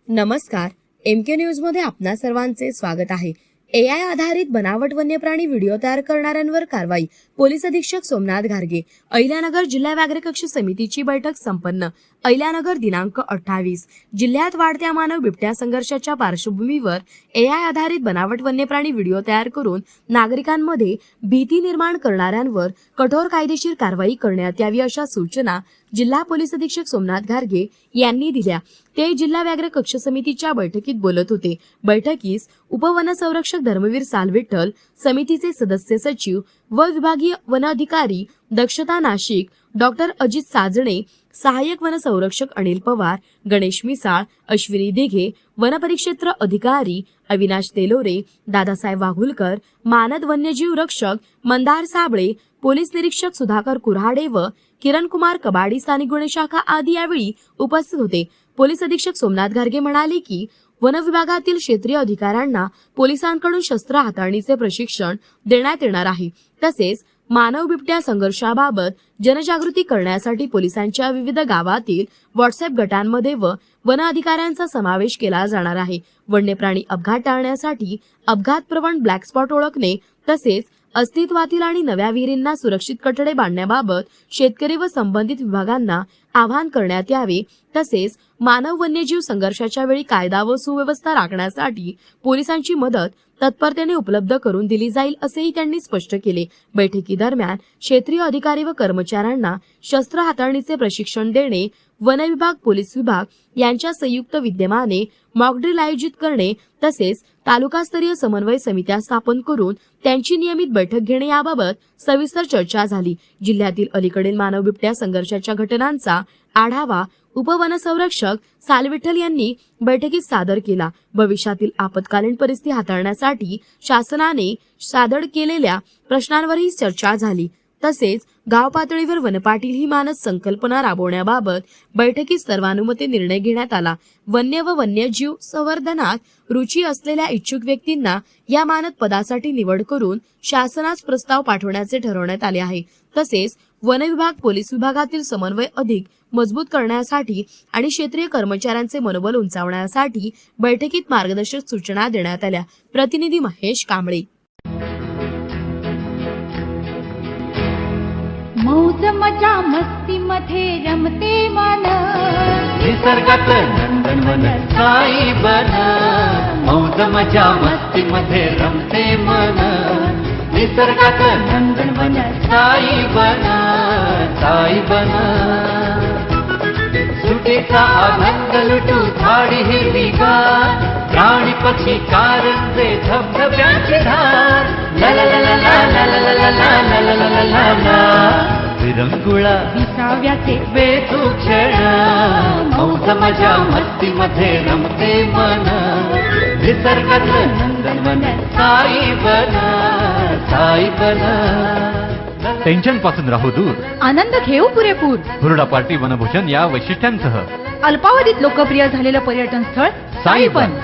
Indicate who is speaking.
Speaker 1: नमस्कार, MK news मध्ये आपणा सर्वांचे स्वागत आहे। एआय आधारित बनावट वन्यप्राणी व्हिडिओ तयार करणाऱ्यांवर कारवाई। पोलीस अधीक्षक सोमनाथ घारगे। अहिल्यानगर जिल्हा व्याघ्र कक्ष समितीची बैठक संपन्न। अहिल्यानगर दिनांक 28। जिल्ह्यात वाढत्या मानव बिबट्या संघर्षाच्या पार्श्वभूमीवर एआय आधारित बनावट वन्यप्राणी व्हिडिओ तयार करून नागरिकांमध्ये भीती निर्माण करणाऱ्यांवर कठोर कायदेशीर कारवाई करण्यात यावी अशा सूचना जिल्हा पोलीस अधीक्षक सोमनाथ घारगे यांनी दिल्या। ते जिल्हा व्याघ्र कक्ष समितीच्या बैठकीत बोलत होते। बैठकीस उपवनसंरक्षक धर्मवीर सालविठ्ठल, समितीचे सदस्य सचिव व विभागीय वन अधिकारी दक्षता नाशिक, डॉक्टर अजित साजणे, सहाय्यक वनसंरक्षक अनिल पवार, गणेश मिसाळ, अश्विनी दिघे, वनपरिक्षेत्र अधिकारी अविनाश तेलोरे, दादासाहेब वाघुलकर, मानद वन्यजीव रक्षक मंदार साबळे, पोलीस निरीक्षक सुधाकर कुऱ्हाडे व किरण कुमार कबाडी, स्थानिक गुन्हे शाखा आदी यावेळी उपस्थित होते। पोलीस अधीक्षक सोमनाथ घारगे म्हणाले की वन विभागातील क्षेत्रीय अधिकाऱ्यांना पोलिसांकडून शस्त्र हाताळणीचे प्रशिक्षण देण्यात येणार आहे। तसेच मानव बिबट्या संघर्षाबाबत जनजागृती करण्यासाठी पोलिसांच्या विविध गावातील व्हॉट्सअप गटांमध्ये व वन अधिकाऱ्यांचा समावेश केला जाणार आहे। वन्यप्राणी अपघात टाळण्यासाठी अपघात प्रवण ब्लॅक स्पॉट ओळखणे तसेच अस्तित्वातील आणि नव्या विहिरींना सुरक्षित कठडे बांधण्याबाबत शेतकरी व संबंधित विभागांना आवाहन करण्यात यावे। तसेच मानव वन्यजीव संघर्षाच्या वेळी कायदा व सुव्यवस्था राखण्यासाठी पोलिसांची मदत तत्परतेने उपलब्ध करून दिली जाईल असेही त्यांनी स्पष्ट केले। बैठकीदरम्यान क्षेत्रीय अधिकारी व कर्मचाऱ्यांना शस्त्र हाताळणीचे प्रशिक्षण देणे, वन विभाग, पोलीस विभाग यांच्या संयुक्त विद्यमाने मॉकड्रिल आयोजित करणे तसेच तालुकास्तरीय समन्वय समित्या स्थापन करून त्यांची नियमित बैठक घेणे याबाबत सविस्तर चर्चा झाली। जिल्ह्यातील अलीकडील मानव बिबट्या संघर्षाच्या घटनांचा आढावा उपवनसंरक्षक सालविठ्ठल यांनी बैठकीत सादर केला। भविष्यातील आपत्कालीन परिस्थिती हाताळण्यासाठी शासनाने सादर केलेल्या प्रश्नांवरही चर्चा झाली। तसेच गाव पातळीवर वनपाटील ही मानद संकल्पना राबवण्याबाबत बैठकीत सर्वानुमते निर्णय घेण्यात आला। वन्य व वन्यजीव संवर्धनात रुची असलेल्या इच्छुक व्यक्तींना या मानद पदासाठी निवड करून शासनास प्रस्ताव पाठवण्याचे ठरवण्यात आले आहे। तसेच वन विभाग, पोलीस विभागातील समन्वय अधिक मजबूत करण्यासाठी आणि क्षेत्रीय कर्मचाऱ्यांचे मनोबल उंचावण्यासाठी बैठकीत मार्गदर्शक सूचना देण्यात आल्या। प्रतिनिधी महेश कांबळे।
Speaker 2: मौज मजा मस्ती मध्ये रमते मन,
Speaker 3: निसर्गात नंदनवन साई बन। मौज मजा मस्ती मध्ये रमते मन, निसर्गात नंदनवन साई बन, साई बन। सुटीचा आनंद लुटू झाडी हिरवीगार, प्राणी पक्षी कारंजे धबधब्यांची धार। ला ला ला ला ला ला ला ला ला ला ला ला ला विरंगुळा
Speaker 2: विसाव्याचे
Speaker 3: वेचू क्षण। मौज मजा मस्ती मध्ये रमते मन, निसर्गात नंदनवन साई बन, साई बन।
Speaker 4: टेन्शन पासून राहू दूर,
Speaker 2: आनंद घेऊ पुरेपूर।
Speaker 4: हुरडा पार्टी वनभूषण या वैशिष्ट्यांसह
Speaker 2: अल्पावधीत लोकप्रिय झालेलं पर्यटन स्थळ साईबन।